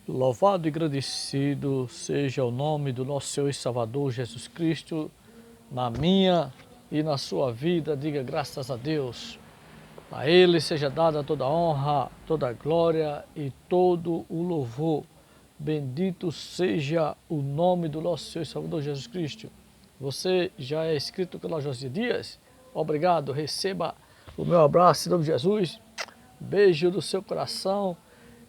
Louvado e agradecido seja o nome do nosso Senhor e Salvador Jesus Cristo na minha e na sua vida. Diga graças a Deus. A Ele seja dada toda a honra, toda a glória e todo o louvor. Bendito seja o nome do nosso Senhor e Salvador Jesus Cristo. Você já é inscrito pela Josia Dias? Obrigado, receba o meu abraço em nome de Jesus. Beijo do seu coração.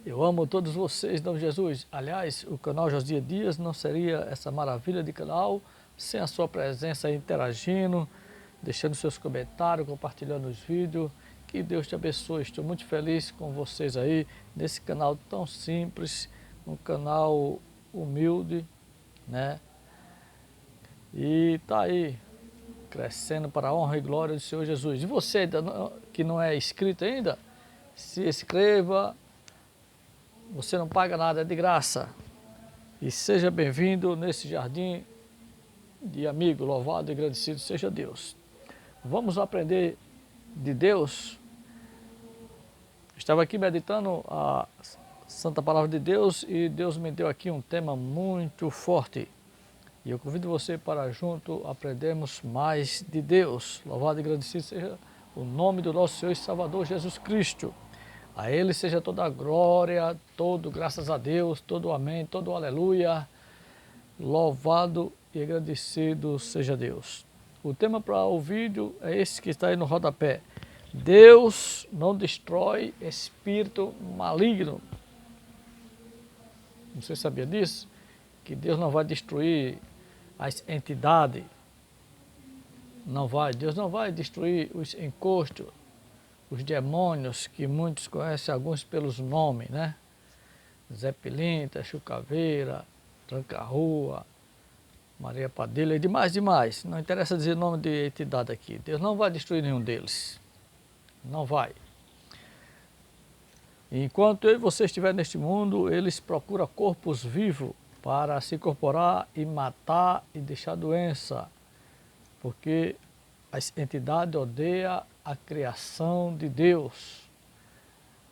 Eu amo todos vocês em nome de Jesus. Aliás, o canal Josia Dias não seria essa maravilha de canal sem a sua presença aí interagindo, deixando seus comentários, compartilhando os vídeos. Que Deus te abençoe. Estou muito feliz com vocês aí nesse canal tão simples, um canal humilde, né? E tá aí crescendo para a honra e glória do Senhor Jesus. E você que não é inscrito ainda, se inscreva. Você não paga nada, é de graça. E seja bem-vindo nesse jardim de amigo. Louvado e agradecido seja Deus. Vamos aprender de Deus. Estava aqui meditando a Santa Palavra de Deus e Deus me deu aqui um tema muito forte. E eu convido você para junto aprendermos mais de Deus. Louvado e agradecido seja o nome do nosso Senhor e Salvador Jesus Cristo. A Ele seja toda a glória, todo graças a Deus, todo amém, todo aleluia. Louvado e agradecido seja Deus. O tema para o vídeo é esse que está aí no rodapé. Deus não destrói espírito maligno. Você sabia disso? Que Deus não vai destruir as entidades. Deus não vai destruir os encostos. Os demônios, que muitos conhecem alguns pelos nomes, né? Zé Pilintra, Chucaveira, Tranca-Rua, Maria Padilha e demais. Não interessa dizer nome de entidade aqui. Deus não vai destruir nenhum deles. Não vai. Enquanto eu e você estiver neste mundo, eles procuram corpos vivos para se incorporar e matar e deixar doença. Porque as entidades odeiam a criação de Deus.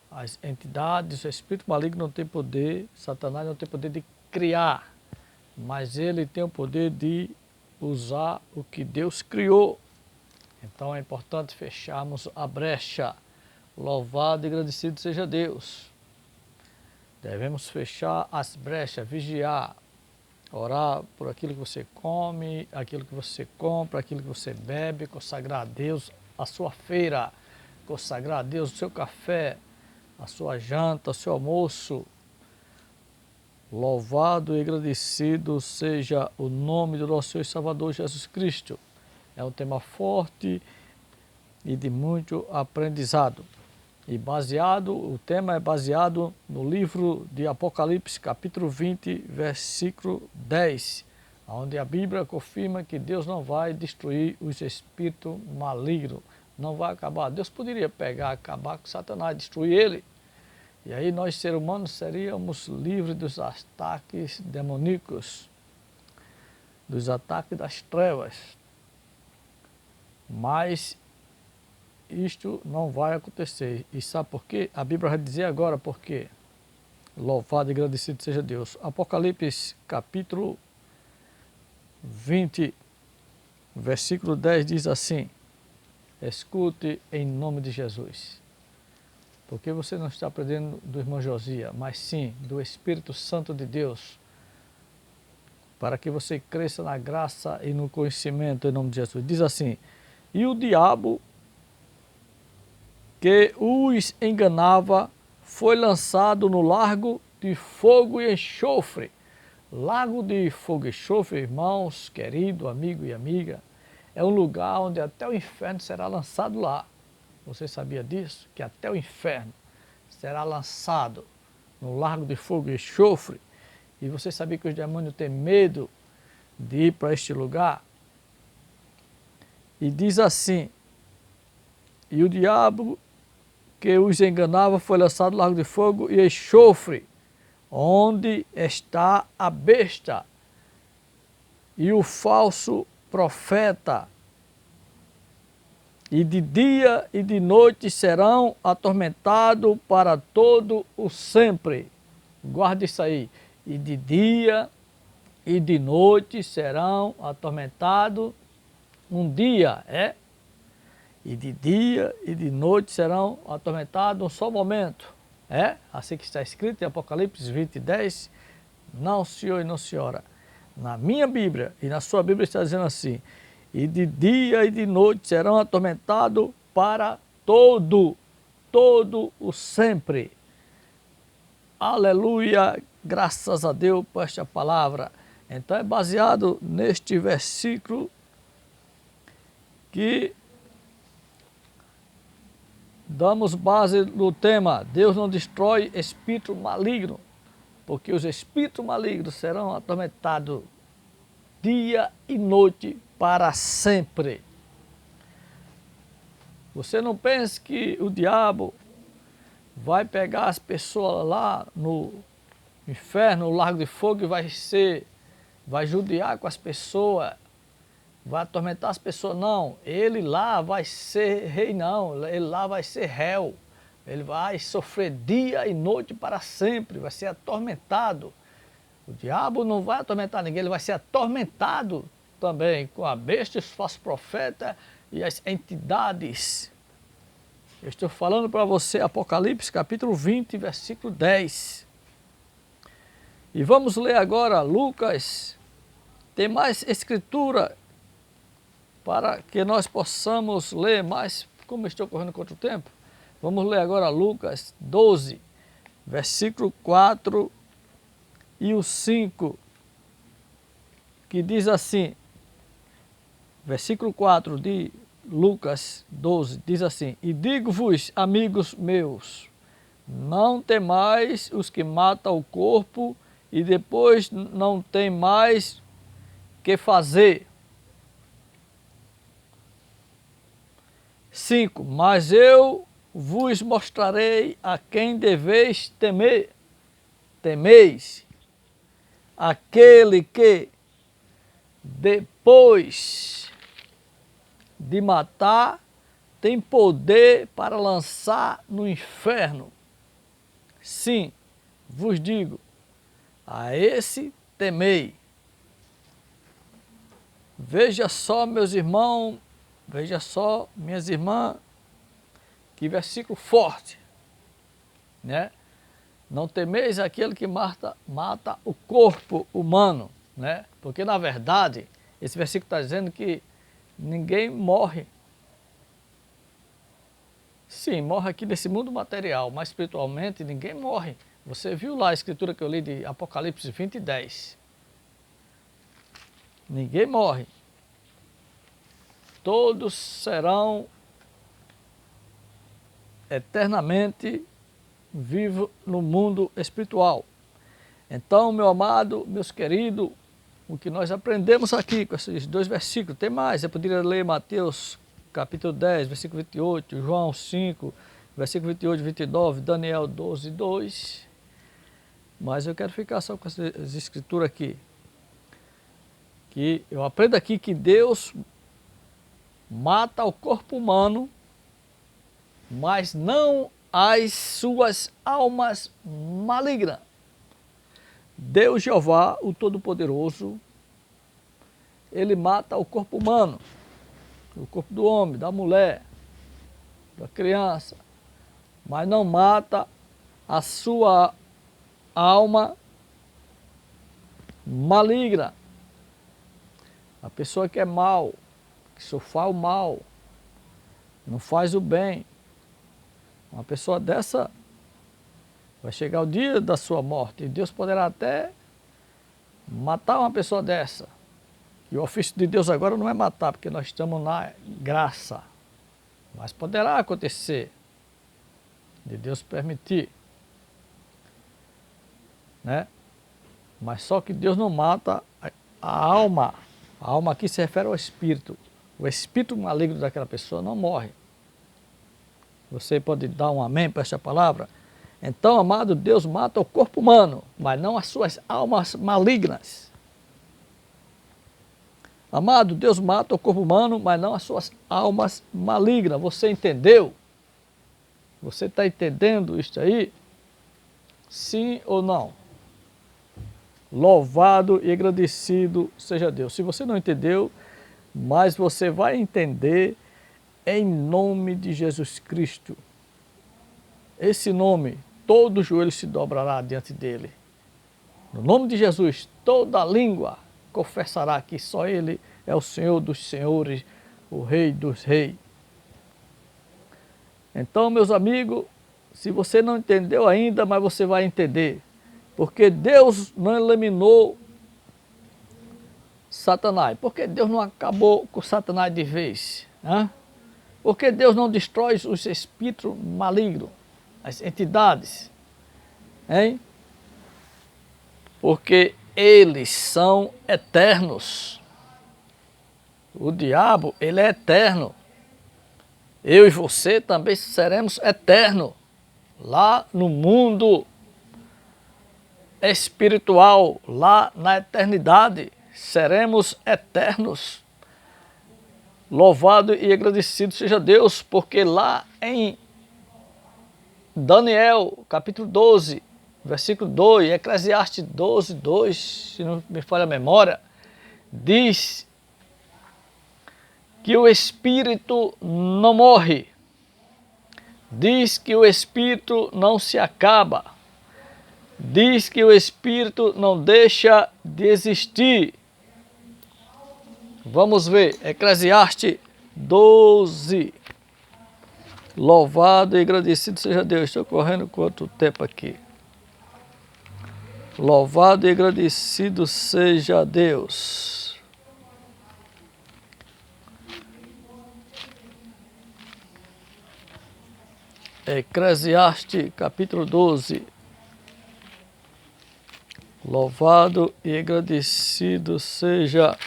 As entidades, o espírito maligno não tem poder, Satanás não tem poder de criar, mas ele tem o poder de usar o que Deus criou. Então é importante fecharmos a brecha. Louvado e agradecido seja Deus. Devemos fechar as brechas, vigiar, orar por aquilo que você come, aquilo que você compra, aquilo que você bebe, consagrar a Deus a sua feira, consagrar a Deus o seu café, a sua janta, o seu almoço. Louvado e agradecido seja o nome do nosso Senhor e Salvador Jesus Cristo. É um tema forte e de muito aprendizado. E o tema é baseado no livro de Apocalipse, capítulo 20, versículo 10, onde a Bíblia confirma que Deus não vai destruir os espíritos malignos, não vai acabar. Deus poderia acabar com Satanás, destruir ele, e aí nós, seres humanos, seríamos livres dos ataques demoníacos, dos ataques das trevas. Mas isto não vai acontecer. E sabe por quê? A Bíblia vai dizer agora por quê. Louvado e agradecido seja Deus. Apocalipse capítulo 20, versículo 10 diz assim: escute em nome de Jesus. Porque você não está aprendendo do irmão Josia, mas sim do Espírito Santo de Deus, para que você cresça na graça e no conhecimento em nome de Jesus. Diz assim: e o diabo que os enganava foi lançado no lago de fogo e enxofre. Lago de fogo e enxofre, irmãos, querido, amigo e amiga, é um lugar onde até o inferno será lançado lá. Você sabia disso? Que até o inferno será lançado no lago de fogo e enxofre. E você sabia que os demônios têm medo de ir para este lugar? E diz assim: e o diabo que os enganava foi lançado no lago de fogo e enxofre, onde está a besta e o falso profeta, e de dia e de noite serão atormentados para todo o sempre. Guarde isso aí. E de dia e de noite serão atormentados um dia, E de dia e de noite serão atormentados um só momento, Assim que está escrito em Apocalipse 20:10. Não, senhor e não, senhora. Na minha Bíblia e na sua Bíblia está dizendo assim: e de dia e de noite serão atormentados para todo o sempre. Aleluia, graças a Deus por esta palavra. Então é baseado neste versículo que damos base no tema: Deus não destrói espírito maligno, porque os espíritos malignos serão atormentados dia e noite para sempre. Você não pense que o diabo vai pegar as pessoas lá no inferno, no lago de fogo, e vai judiar com as pessoas, vai atormentar as pessoas. Não, ele lá vai ser rei, não, ele lá vai ser réu. Ele vai sofrer dia e noite para sempre, vai ser atormentado. O diabo não vai atormentar ninguém, ele vai ser atormentado também com a besta, os falsos profetas e as entidades. Eu estou falando para você Apocalipse capítulo 20, versículo 10. E vamos ler agora Lucas. Tem mais escritura para que nós possamos ler mais, como eu estou correndo contra o tempo. Vamos ler agora Lucas 12, versículo 4 e o 5, que diz assim, versículo 4 de Lucas 12, diz assim: e digo-vos, amigos meus, não temais os que matam o corpo e depois não tem mais que fazer. 5, mas eu vos mostrarei a quem deveis temer. Temeis aquele que, depois de matar, tem poder para lançar no inferno. Sim, vos digo, a esse temei. Veja só, meus irmãos, veja só, minhas irmãs, que versículo forte, né? Não temeis aquele que mata o corpo humano, né? Porque na verdade, esse versículo está dizendo que ninguém morre. Sim, morre aqui nesse mundo material, mas espiritualmente ninguém morre. Você viu lá a escritura que eu li de Apocalipse 20:10. Ninguém morre. Todos serão eternamente vivos no mundo espiritual. Então, meu amado, meus queridos, o que nós aprendemos aqui com esses dois versículos, tem mais, eu poderia ler Mateus capítulo 10, versículo 28, João 5, versículo 28 e 29, Daniel 12, 2, mas eu quero ficar só com essas escrituras aqui, que eu aprendo aqui que Deus mata o corpo humano, mas não as suas almas malignas. Deus Jeová, o Todo-Poderoso, ele mata o corpo humano, o corpo do homem, da mulher, da criança, mas não mata a sua alma maligna. A pessoa que é mal, que só faz o mal, não faz o bem, uma pessoa dessa vai chegar o dia da sua morte e Deus poderá até matar uma pessoa dessa. E o ofício de Deus agora não é matar, porque nós estamos na graça. Mas poderá acontecer, de Deus permitir, né? Mas só que Deus não mata a alma. A alma aqui se refere ao espírito. O espírito maligno daquela pessoa não morre. Você pode dar um amém para essa palavra? Então, amado, Deus mata o corpo humano, mas não as suas almas malignas. Amado, Deus mata o corpo humano, mas não as suas almas malignas. Você entendeu? Você está entendendo isso aí? Sim ou não? Louvado e agradecido seja Deus. Se você não entendeu, mas você vai entender em nome de Jesus Cristo. Esse nome, todo joelho se dobrará diante dele. No nome de Jesus, toda língua confessará que só Ele é o Senhor dos senhores, o Rei dos reis. Então, meus amigos, se você não entendeu ainda, mas você vai entender. Porque Deus não eliminou Satanás. Porque Deus não acabou com Satanás de vez. Hein? Porque Deus não destrói os espíritos malignos, as entidades. Hein? Porque eles são eternos. O diabo, ele é eterno. Eu e você também seremos eternos. Lá no mundo espiritual, lá na eternidade, seremos eternos. Louvado e agradecido seja Deus, porque lá em Daniel, capítulo 12, versículo 2, Eclesiastes 12, 2, se não me falha a memória, diz que o espírito não morre, diz que o espírito não se acaba, diz que o espírito não deixa de existir. Vamos ver, Eclesiastes 12. Louvado e agradecido seja Deus. Estou correndo quanto tempo aqui? Louvado e agradecido seja Deus. Eclesiastes capítulo 12. Louvado e agradecido seja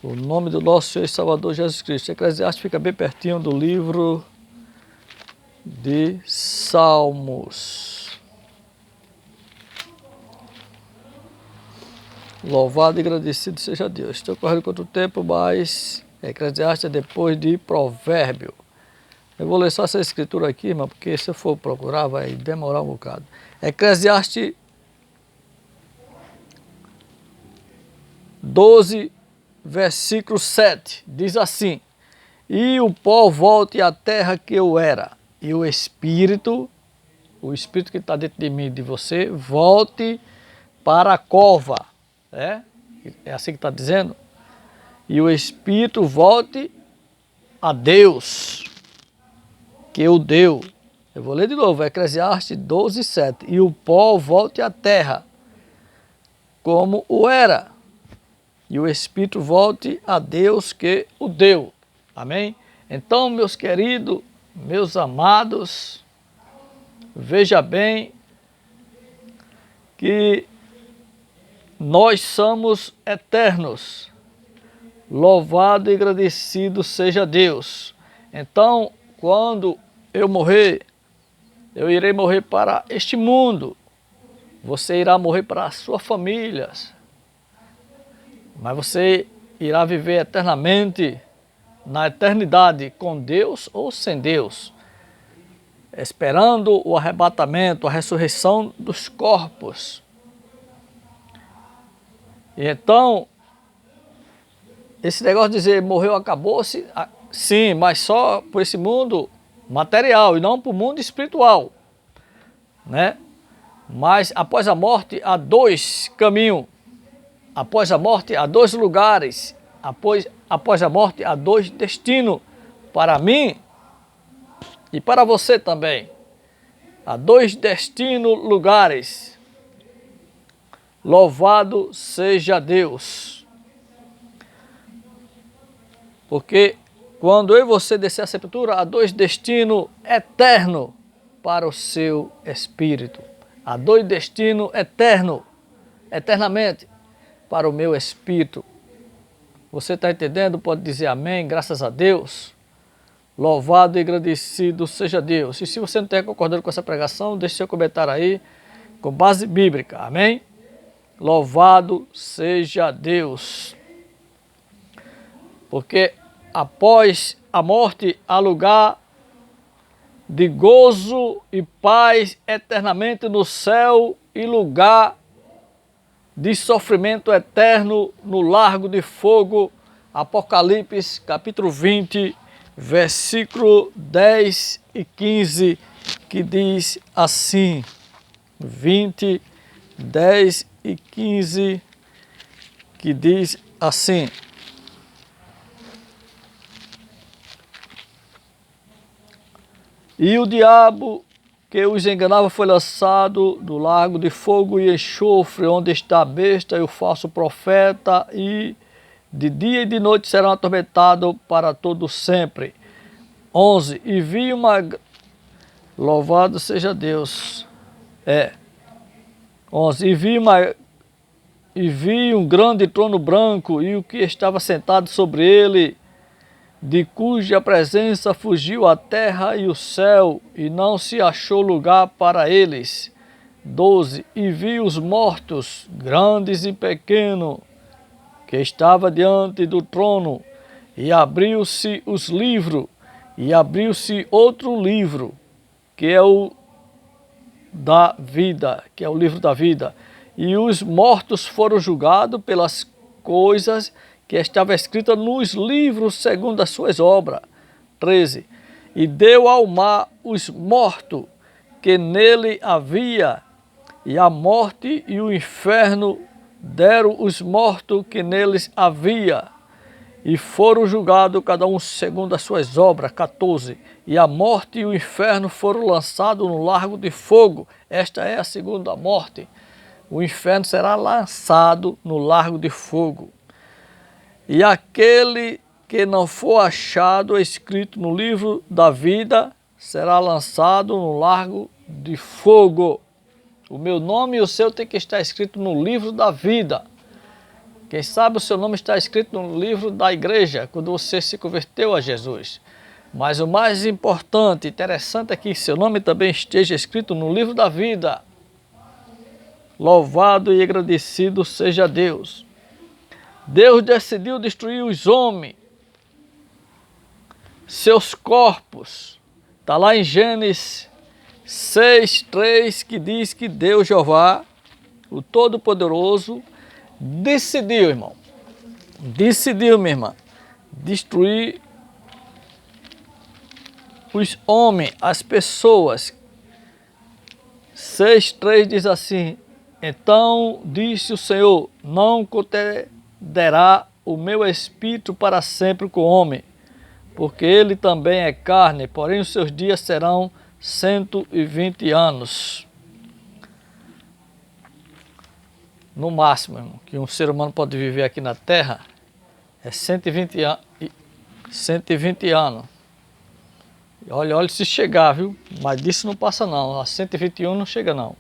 o nome do nosso Senhor e Salvador Jesus Cristo. Eclesiastes fica bem pertinho do livro de Salmos. Louvado e agradecido seja Deus. Estou correndo quanto tempo, mas Eclesiastes é depois de Provérbio. Eu vou ler só essa escritura aqui, irmão, porque se eu for procurar vai demorar um bocado. Eclesiastes 12, versículo 7, diz assim: e o pó volte à terra que eu era, e o espírito que está dentro de mim e de você, volte para a cova. É assim que está dizendo? E o espírito volte a Deus, que o deu. Eu vou ler de novo, Eclesiastes 12, 7. E o pó volte à terra, como o era. E o espírito volte a Deus, que o deu. Amém? Então, meus queridos, meus amados, veja bem que nós somos eternos. Louvado e agradecido seja Deus. Então, quando eu morrer, eu irei morrer para este mundo. Você irá morrer para a sua família. Mas você irá viver eternamente na eternidade com Deus ou sem Deus, esperando o arrebatamento, a ressurreição dos corpos. E então, esse negócio de dizer morreu, acabou-se, sim, mas só por esse mundo material e não para o mundo espiritual, né? Mas após a morte há dois caminhos, após a morte há dois lugares, após a morte há dois destinos, para mim e para você também. Há dois destinos, lugares. Louvado seja Deus. Porque quando eu e você descer a sepultura, há dois destinos eternos para o seu espírito. Há dois destinos eternos, eternamente, para o meu espírito. Você está entendendo? Pode dizer amém, graças a Deus. Louvado e agradecido seja Deus. E se você não está concordando com essa pregação, deixe seu comentário aí, com base bíblica. Amém? Louvado seja Deus. Porque após a morte há lugar de gozo e paz eternamente no céu e lugar de sofrimento eterno no largo de fogo. Apocalipse capítulo 20, versículo 10 e 15, que diz assim, 20, 10 e 15, que diz assim: e o diabo que os enganava foi lançado do lago de fogo e enxofre, onde está a besta e o falso profeta, e de dia e de noite serão atormentados para todo sempre. 11. E vi uma... Louvado seja Deus. 11. E vi um grande trono branco, e o que estava sentado sobre ele, de cuja presença fugiu a terra e o céu, e não se achou lugar para eles. 12. E vi os mortos, grandes e pequenos, que estava diante do trono, e abriu-se os livros, e abriu-se outro livro, que é o da vida, que é o livro da vida. E os mortos foram julgados pelas coisas que estava escrita nos livros segundo as suas obras. 13. E deu ao mar os mortos que nele havia, e a morte e o inferno deram os mortos que neles havia, e foram julgados cada um segundo as suas obras. 14. E a morte e o inferno foram lançados no lago de fogo. Esta é a segunda morte. O inferno será lançado no lago de fogo. E aquele que não for achado escrito no livro da vida será lançado no lago de fogo. O meu nome e o seu tem que estar escrito no livro da vida. Quem sabe o seu nome está escrito no livro da igreja, quando você se converteu a Jesus. Mas o mais importante, interessante é que seu nome também esteja escrito no livro da vida. Louvado e agradecido seja Deus. Deus decidiu destruir os homens, seus corpos. Está lá em Gênesis 6:3, que diz que Deus Jeová, o Todo-Poderoso, decidiu, irmão, decidiu, minha irmã, destruir os homens, as pessoas. 6:3 diz assim: então disse o Senhor, não contenderá o meu espírito para sempre com o homem, porque ele também é carne, porém os seus dias serão 120 anos. No máximo, irmão, que um ser humano pode viver aqui na Terra é 120 anos. Olha se chegar, viu? Mas disso não passa não, a 121 não chega não.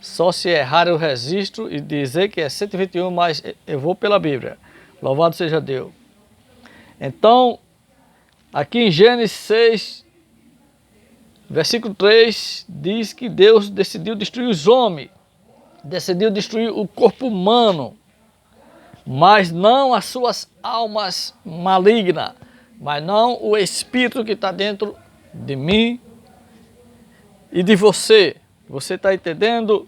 Só se errar eu resisto e dizer que é 121, mas eu vou pela Bíblia. Louvado seja Deus. Então, aqui em Gênesis 6, versículo 3, diz que Deus decidiu destruir os homens. Decidiu destruir o corpo humano, mas não as suas almas malignas, mas não o espírito que está dentro de mim e de você. Você está entendendo?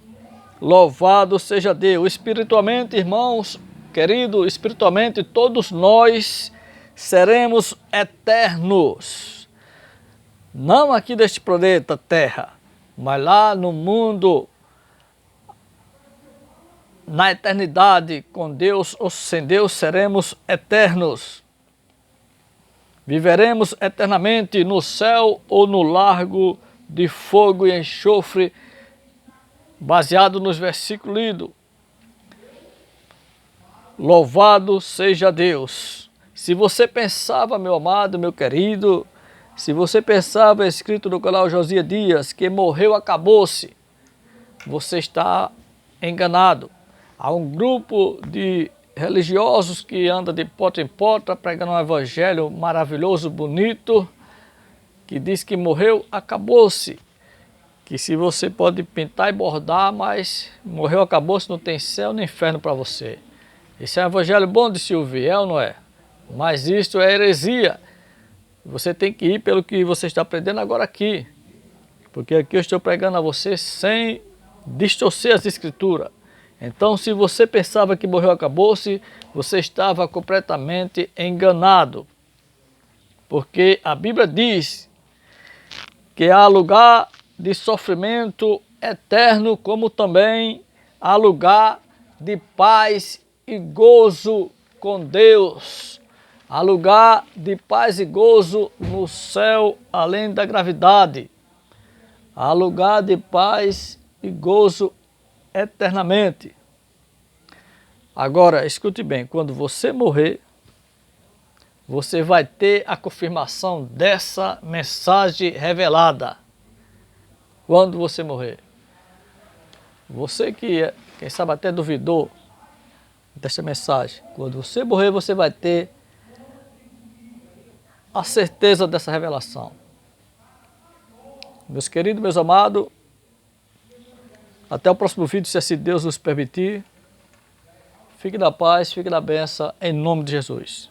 Louvado seja Deus. Espiritualmente, irmãos queridos, espiritualmente todos nós seremos eternos. Não aqui deste planeta Terra, mas lá no mundo, na eternidade, com Deus ou sem Deus, seremos eternos. Viveremos eternamente no céu ou no largo de fogo e enxofre, baseado nos versículos lidos. Louvado seja Deus. Se você pensava, meu amado, meu querido, se você pensava, escrito no canal Josias Dias, que morreu, acabou-se, você está enganado. Há um grupo de religiosos que anda de porta em porta pregando um evangelho maravilhoso, bonito, que diz que morreu, acabou-se. Que se você pode pintar e bordar, mas morreu, acabou-se, não tem céu nem inferno para você. Esse é um evangelho bom de se ouvir, é ou não é? Mas isto é heresia. Você tem que ir pelo que você está aprendendo agora aqui. Porque aqui eu estou pregando a você sem distorcer as escrituras. Então, se você pensava que morreu acabou-se, você estava completamente enganado. Porque a Bíblia diz que há lugar de sofrimento eterno, como também há lugar de paz e gozo com Deus. Há lugar de paz e gozo no céu, além da gravidade. Há lugar de paz e gozo eternamente. Agora, escute bem, quando você morrer, você vai ter a confirmação dessa mensagem revelada. Quando você morrer. Você que, quem sabe, até duvidou dessa mensagem. Quando você morrer, você vai ter a certeza dessa revelação. Meus queridos, meus amados, até o próximo vídeo, se assim Deus nos permitir. Fique na paz, fique na bênção, em nome de Jesus.